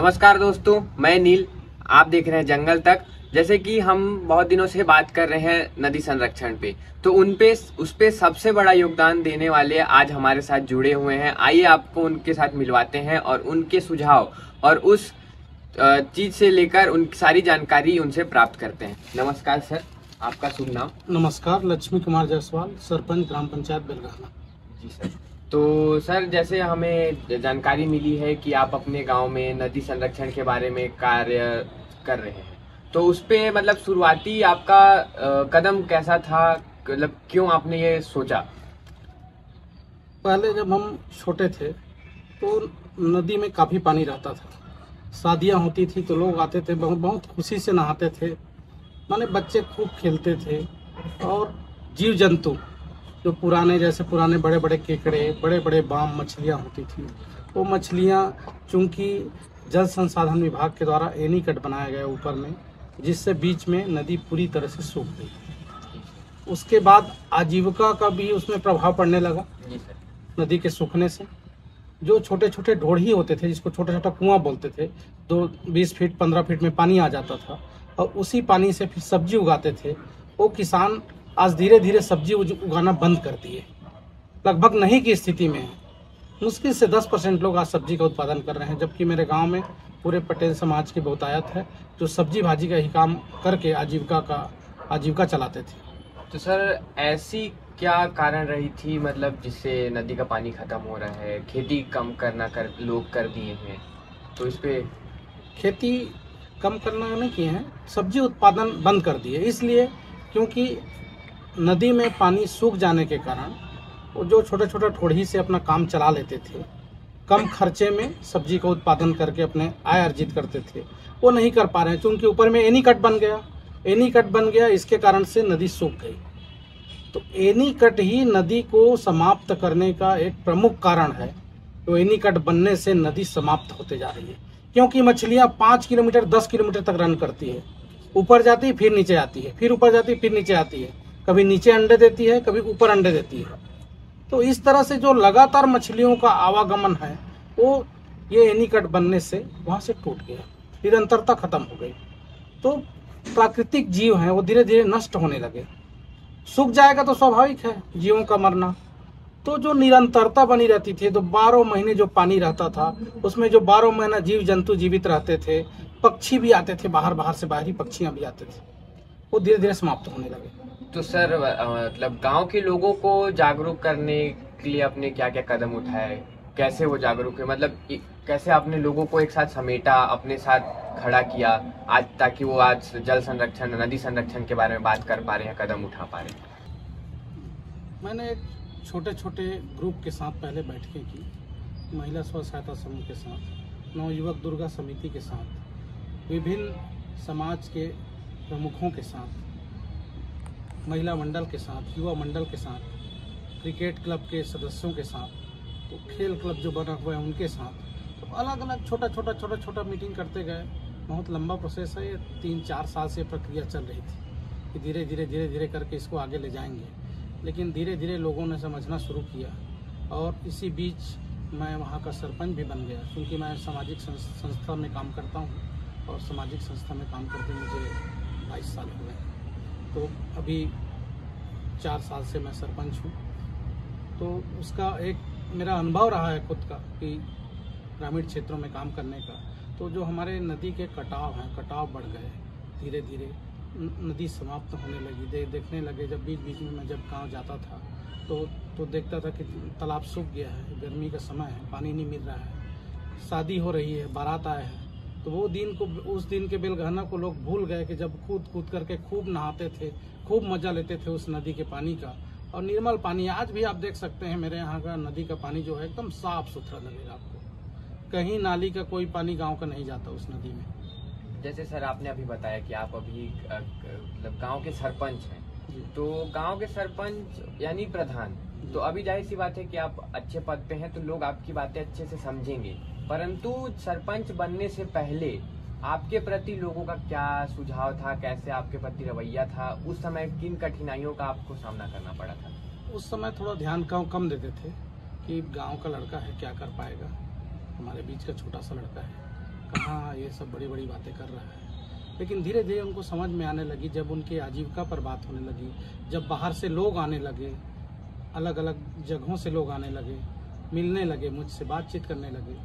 नमस्कार दोस्तों, मैं नील। आप देख रहे हैं जंगल तक। जैसे कि हम बहुत दिनों से बात कर रहे हैं नदी संरक्षण पे, तो उस पे सबसे बड़ा योगदान देने वाले आज हमारे साथ जुड़े हुए हैं। आइए आपको उनके साथ मिलवाते हैं और उनके सुझाव और उस चीज से लेकर उन सारी जानकारी उनसे प्राप्त करते हैं। नमस्कार सर, आपका शुभ नाम? नमस्कार, लक्ष्मी कुमार जायसवाल, सरपंच ग्राम पंचायत बेलगाना। जी सर। तो सर, जैसे हमें जानकारी मिली है कि आप अपने गांव में नदी संरक्षण के बारे में कार्य कर रहे हैं, तो उस पे मतलब शुरुआती आपका कदम कैसा था? मतलब क्यों आपने ये सोचा? पहले जब हम छोटे थे तो नदी में काफ़ी पानी रहता था। शादियां होती थी तो लोग आते थे, बहुत बहुत खुशी से नहाते थे। माने बच्चे खूब खेलते थे और जीव जंतु जो पुराने बड़े बड़े केकड़े, बड़े बड़े बाम मछलियां होती थी, वो मछलियां चूंकि जल संसाधन विभाग के द्वारा एनीकट बनाया गया ऊपर में, जिससे बीच में नदी पूरी तरह से सूख गई। उसके बाद आजीविका का भी उसमें प्रभाव पड़ने लगा। जी सर। नदी के सूखने से जो छोटे छोटे ढोढ़ी होते थे, जिसको छोटा छोटा कुआं बोलते थे, 20 फीट 15 फीट में पानी आ जाता था और उसी पानी से फिर सब्जी उगाते थे। वो किसान आज धीरे धीरे सब्जी उगाना बंद कर दिए, लगभग नहीं की स्थिति में है। मुश्किल से 10% लोग आज सब्जी का उत्पादन कर रहे हैं, जबकि मेरे गांव में पूरे पटेल समाज की बहुतायत है जो सब्जी भाजी का ही काम करके आजीविका चलाते थे। तो सर, ऐसी क्या कारण रही थी मतलब जिससे नदी का पानी खत्म हो रहा है? खेती कम करना लोग कर दिए हैं, तो इस पे खेती कम करना नहीं किए हैं, सब्जी उत्पादन बंद कर दिए। इसलिए क्योंकि नदी में पानी सूख जाने के कारण वो जो छोटे छोटे ठोड़ी से अपना काम चला लेते थे, कम खर्चे में सब्जी का उत्पादन करके अपने आय अर्जित करते थे, वो नहीं कर पा रहे हैं क्योंकि ऊपर में एनीकट बन गया। इसके कारण से नदी सूख गई। तो एनीकट ही नदी को समाप्त करने का एक प्रमुख कारण है। तो एनीकट बनने से नदी समाप्त होते जा रही है, क्योंकि मछलियाँ 5 किलोमीटर 10 किलोमीटर तक रन करती है, ऊपर जाती है फिर नीचे आती है, फिर ऊपर जाती है फिर नीचे आती है, कभी नीचे अंडे देती है कभी ऊपर अंडे देती है। तो इस तरह से जो लगातार मछलियों का आवागमन है वो ये एनीकट बनने से वहाँ से टूट गया, निरंतरता खत्म हो गई। तो प्राकृतिक जीव हैं वो धीरे धीरे नष्ट होने लगे। सूख जाएगा तो स्वाभाविक है जीवों का मरना। तो जो निरंतरता बनी रहती थी, तो 12 महीने जो पानी रहता था उसमें जो 12 महीना जीव जंतु जीवित रहते थे, पक्षी भी आते थे, बाहर से बाहरी पक्षियां भी आते थे, वो धीरे धीरे समाप्त होने लगे। तो सर, मतलब गांव के लोगों को जागरूक करने के लिए आपने क्या क्या कदम उठाए? कैसे वो जागरूक है? मतलब कैसे आपने लोगों को एक साथ समेटा, अपने साथ खड़ा किया आज, ताकि वो आज जल संरक्षण, नदी संरक्षण के बारे में बात कर पा रहे हैं, कदम उठा पा रहे हैं? मैंने एक छोटे छोटे ग्रुप के साथ पहले बैठकें की, महिला स्व सहायता समूह के साथ, नवयुवक दुर्गा समिति के साथ, विभिन्न समाज के प्रमुखों के साथ, महिला मंडल के साथ, युवा मंडल के साथ, क्रिकेट क्लब के सदस्यों के साथ, तो खेल क्लब जो बना हुआ है उनके साथ, तो अलग अलग छोटा मीटिंग करते गए। बहुत लंबा प्रोसेस है ये, 3-4 साल से प्रक्रिया चल रही थी कि धीरे धीरे करके इसको आगे ले जाएंगे। लेकिन धीरे धीरे लोगों ने समझना शुरू किया और इसी बीच मैं वहाँ का सरपंच भी बन गया, क्योंकि मैं सामाजिक संस्था में काम करता हूँ और सामाजिक संस्था में काम करते मुझे 22 साल हो गए। तो अभी 4 साल से मैं सरपंच हूँ। तो उसका एक मेरा अनुभव रहा है खुद का कि ग्रामीण क्षेत्रों में काम करने का। तो जो हमारे नदी के कटाव हैं, कटाव बढ़ गए, धीरे धीरे नदी समाप्त होने लगी। देखने लगे जब बीच में मैं जब गाँव जाता था तो देखता था कि तालाब सूख गया है, गर्मी का समय है, पानी नहीं मिल रहा है, शादी हो रही है, बारात आए हैं। तो उस दिन के बेलगहना को लोग भूल गए कि जब कूद करके खूब नहाते थे, खूब मजा लेते थे उस नदी के पानी का। और निर्मल पानी आज भी आप देख सकते हैं, मेरे यहाँ का नदी का पानी जो है एकदम साफ सुथरा लगेगा आपको। कहीं नाली का कोई पानी गांव का नहीं जाता उस नदी में। जैसे सर, आपने अभी बताया कि आप अभी मतलब गांव के सरपंच हैं, तो गांव के सरपंच यानी प्रधान, तो अभी जाहिर सी बात है कि आप अच्छे पद पे हैं तो लोग आपकी बातें अच्छे से समझेंगे। परंतु सरपंच बनने से पहले आपके प्रति लोगों का क्या सुझाव था? कैसे आपके प्रति रवैया था? उस समय किन कठिनाइयों का आपको सामना करना पड़ा था? उस समय थोड़ा ध्यान कम देते थे कि गांव का लड़का है क्या कर पाएगा, हमारे बीच का छोटा सा लड़का है, कहाँ ये सब बड़ी बड़ी बातें कर रहा है। लेकिन धीरे धीरे उनको समझ में आने लगी, जब उनके आजीविका पर बात होने लगी, जब बाहर से लोग आने लगे, अलग अलग जगहों से लोग आने लगे, मिलने लगे, मुझसे बातचीत करने लगे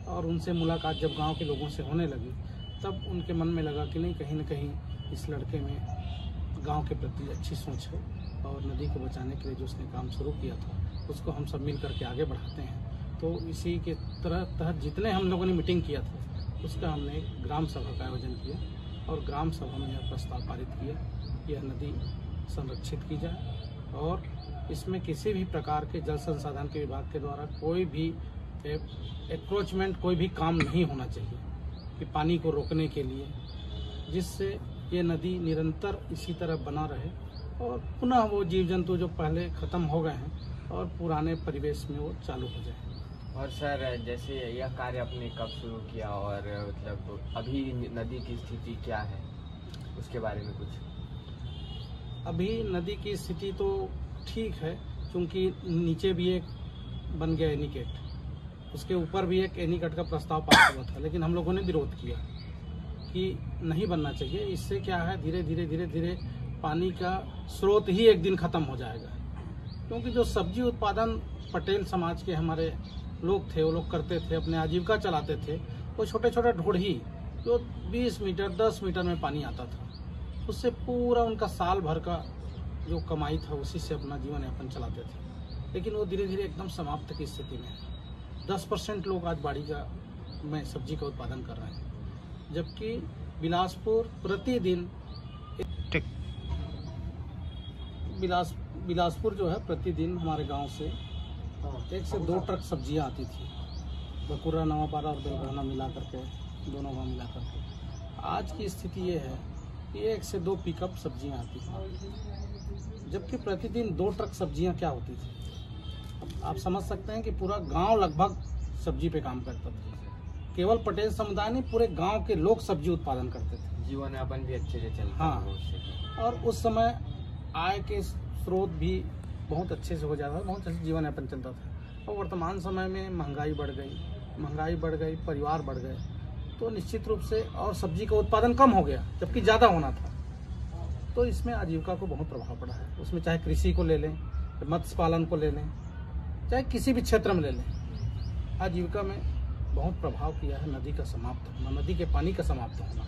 और उनसे मुलाकात जब गांव के लोगों से होने लगी, तब उनके मन में लगा कि नहीं, कहीं न कहीं इस लड़के में गांव के प्रति अच्छी सोच है और नदी को बचाने के लिए जो उसने काम शुरू किया था उसको हम सब मिल करके आगे बढ़ाते हैं। तो इसी के तहत जितने हम लोगों ने मीटिंग किया था उसका हमने एक ग्राम सभा का आयोजन किया और ग्राम सभा में यह प्रस्ताव पारित किया, यह नदी संरक्षित की जाए और इसमें किसी भी प्रकार के जल संसाधन के विभाग के द्वारा कोई भी एंक्रोचमेंट, कोई भी काम नहीं होना चाहिए कि पानी को रोकने के लिए, जिससे ये नदी निरंतर इसी तरह बना रहे और पुनः वो जीव जंतु जो पहले ख़त्म हो गए हैं और पुराने परिवेश में वो चालू हो जाए। और सर, जैसे यह कार्य आपने कब शुरू किया और मतलब अभी नदी की स्थिति क्या है, उसके बारे में कुछ? अभी नदी की स्थिति तो ठीक है, क्योंकि नीचे भी एक बन गया एनीकट, उसके ऊपर भी एक एनीकट का प्रस्ताव पास हुआ था, लेकिन हम लोगों ने विरोध किया कि नहीं बनना चाहिए। इससे क्या है, धीरे धीरे पानी का स्रोत ही एक दिन खत्म हो जाएगा। क्योंकि जो सब्जी उत्पादन पटेल समाज के हमारे लोग थे, वो लोग करते थे, अपने आजीविका चलाते थे। वो छोटे छोटे ढोढ़ी जो 20 मीटर 10 मीटर में पानी आता था, उससे पूरा उनका साल भर का जो कमाई था उसी से अपना जीवन यापन चलाते थे। लेकिन वो धीरे धीरे एकदम समाप्त की स्थिति में है। 10% लोग आज बाड़ी का में सब्जी का उत्पादन कर रहे हैं, जबकि बिलासपुर प्रतिदिन बिलासपुर जो है प्रतिदिन हमारे गांव से 1 से 2 ट्रक सब्जियां आती थी, बकुरा, नवापारा और बेलगाना मिला करके, दोनों गाँव मिला करके। आज की स्थिति ये है कि 1 से 2 पिकअप सब्जियां आती थी, जबकि प्रतिदिन 2 ट्रक सब्जियां क्या होती थी। आप समझ सकते हैं कि पूरा गांव लगभग सब्जी पे काम करता था। केवल पटेल समुदाय नहीं, पूरे गांव के लोग सब्जी उत्पादन करते थे, जीवन यापन भी अच्छे से चलता। हाँ, और उस समय आय के स्रोत भी बहुत अच्छे से हो जाता था, बहुत अच्छे जीवन यापन चलता था। और वर्तमान समय में महंगाई बढ़ गई, परिवार बढ़ गए, तो निश्चित रूप से और सब्जी का उत्पादन कम हो गया, जबकि ज़्यादा होना था। तो इसमें आजीविका को बहुत प्रभाव पड़ा है। उसमें चाहे कृषि को ले लें, मत्स्य पालन को ले लें, चाहे किसी भी क्षेत्र में ले लें, आजीविका में बहुत प्रभाव किया है नदी का समाप्त होना, नदी के पानी का समाप्त होना।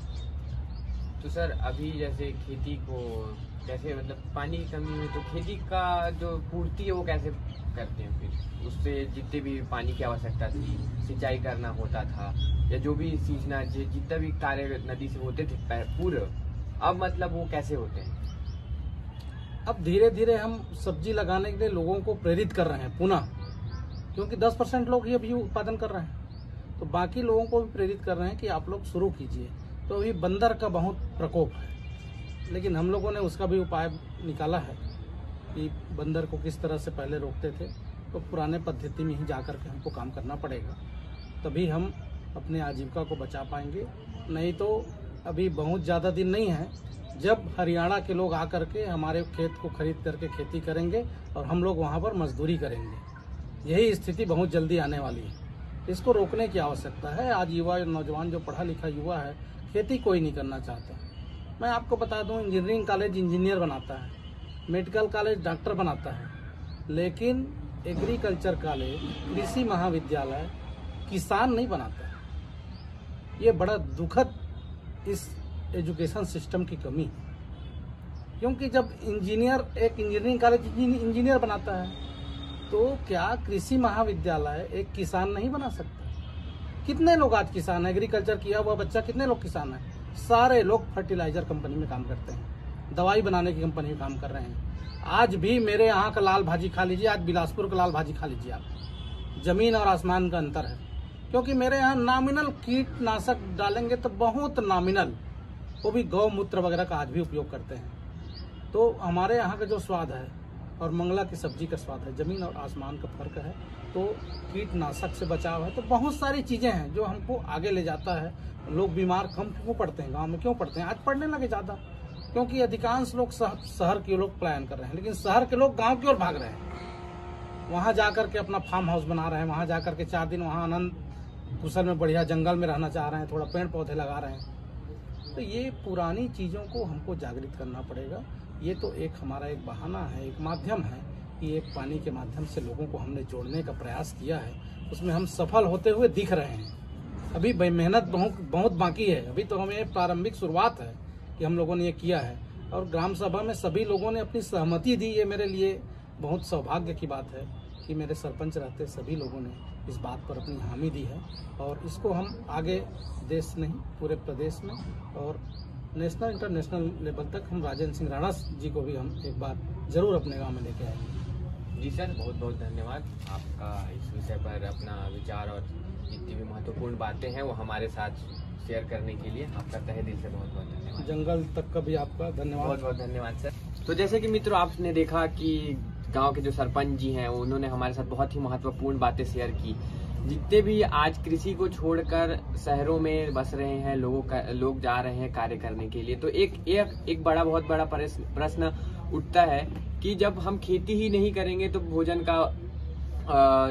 तो सर, अभी जैसे खेती को कैसे, मतलब पानी की कमी में तो खेती का जो पूर्ति है वो कैसे करते हैं? फिर उससे जितने भी पानी की आवश्यकता थी, सिंचाई करना होता था या जो भी सींचना, जितना भी कार्य नदी से होते थे पूर्व, अब मतलब वो कैसे होते हैं? अब धीरे धीरे हम सब्जी लगाने के लिए लोगों को प्रेरित कर रहे हैं पुनः, क्योंकि 10% लोग ही अभी उत्पादन कर रहे हैं, तो बाकी लोगों को भी प्रेरित कर रहे हैं कि आप लोग शुरू कीजिए। तो अभी बंदर का बहुत प्रकोप है, लेकिन हम लोगों ने उसका भी उपाय निकाला है कि बंदर को किस तरह से पहले रोकते थे, तो पुराने पद्धति में ही जाकर के हमको काम करना पड़ेगा, तभी हम अपने आजीविका को बचा पाएंगे। नहीं तो अभी बहुत ज़्यादा दिन नहीं है जब हरियाणा के लोग आकर के हमारे खेत को खरीद करके खेती करेंगे और हम लोग वहाँ पर मजदूरी करेंगे। यही स्थिति बहुत जल्दी आने वाली है। इसको रोकने की आवश्यकता है। आज युवा, नौजवान जो पढ़ा लिखा युवा है, खेती कोई नहीं करना चाहता। मैं आपको बता दूं, इंजीनियरिंग कॉलेज इंजीनियर बनाता है, मेडिकल कॉलेज डॉक्टर बनाता है, लेकिन एग्रीकल्चर कॉलेज, कृषि महाविद्यालय किसान नहीं बनाता है। ये बड़ा दुखद इस एजुकेशन सिस्टम की कमी है, क्योंकि जब इंजीनियर, एक इंजीनियरिंग कॉलेज इंजीनियर बनाता है, तो क्या कृषि महाविद्यालय एक किसान नहीं बना सकता? कितने लोग आज किसान है? एग्रीकल्चर किया हुआ बच्चा कितने लोग किसान है? सारे लोग फर्टिलाइजर कंपनी में काम करते हैं, दवाई बनाने की कंपनी में काम कर रहे हैं। आज भी मेरे यहाँ का लाल भाजी खा लीजिए, आज बिलासपुर का लाल भाजी खा लीजिए आप, जमीन और आसमान का अंतर है। क्योंकि मेरे यहाँ नॉमिनल कीटनाशक डालेंगे तो बहुत नॉमिनल, वो भी गौमूत्र वगैरह का आज भी उपयोग करते हैं। तो हमारे यहाँ का जो स्वाद है और मंगला की सब्जी का स्वाद है, जमीन और आसमान का फर्क है। तो कीटनाशक से बचाव है, तो बहुत सारी चीज़ें हैं जो हमको आगे ले जाता है। लोग बीमार कम क्यों पड़ते हैं, गांव में क्यों पड़ते हैं? आज पढ़ने लगे ज़्यादा, क्योंकि अधिकांश लोग शहर के लोग पलायन कर रहे हैं, लेकिन शहर के लोग गांव की ओर भाग रहे हैं। वहाँ जाकर के अपना फार्म हाउस बना रहे हैं, वहाँ जाकर के 4 दिन वहाँ आनंद कुशल में बढ़िया जंगल में रहना चाह रहे हैं, थोड़ा पेड़ पौधे लगा रहे हैं। तो ये पुरानी चीज़ों को हमको जागृत करना पड़ेगा। ये तो एक हमारा एक बहाना है, एक माध्यम है कि एक पानी के माध्यम से लोगों को हमने जोड़ने का प्रयास किया है, उसमें हम सफल होते हुए दिख रहे हैं। अभी मेहनत बहुत बाकी है। अभी तो हमें प्रारंभिक शुरुआत है कि हम लोगों ने ये किया है, और ग्राम सभा में सभी लोगों ने अपनी सहमति दी। ये मेरे लिए बहुत सौभाग्य की बात है कि मेरे सरपंच रहते सभी लोगों ने इस बात पर अपनी हामी दी है, और इसको हम आगे देश नहीं पूरे प्रदेश में और नेशनल इंटरनेशनल लेवल तक हम राजेंद्र सिंह राणा जी को भी हम एक बार जरूर अपने गांव में लेके आएंगे। जी सर, बहुत बहुत धन्यवाद आपका इस विषय पर अपना विचार और जितनी भी महत्वपूर्ण बातें हैं वो हमारे साथ शेयर करने के लिए आपका तहे दिल से बहुत बहुत धन्यवाद। जंगल तक का भी आपका धन्यवाद। बहुत बहुत धन्यवाद सर। तो जैसे कि मित्रों, आपने देखा कि गांव के जो सरपंच जी हैं उन्होंने हमारे साथ बहुत ही महत्वपूर्ण बातें शेयर की। जितने भी आज कृषि को छोड़कर शहरों में बस रहे हैं लोग जा रहे हैं कार्य करने के लिए, तो एक बहुत बड़ा प्रश्न उठता है कि जब हम खेती ही नहीं करेंगे तो भोजन का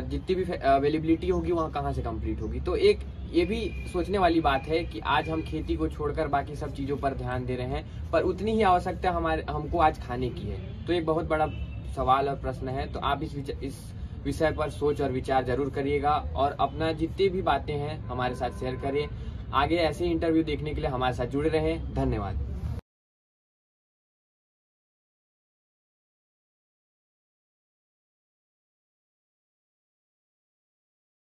जितनी भी अवेलेबिलिटी होगी वहाँ कहाँ से कंप्लीट होगी। तो एक ये भी सोचने वाली बात है कि आज हम खेती को छोड़कर बाकी सब चीजों पर ध्यान दे रहे हैं, पर उतनी ही आवश्यकता हमको आज खाने की है। तो एक बहुत बड़ा सवाल और प्रश्न है। तो आप इस विषय पर सोच और विचार जरूर करिएगा और अपना जितनी भी बातें हैं हमारे साथ शेयर करें। आगे ऐसे इंटरव्यू देखने के लिए हमारे साथ जुड़े रहें। धन्यवाद।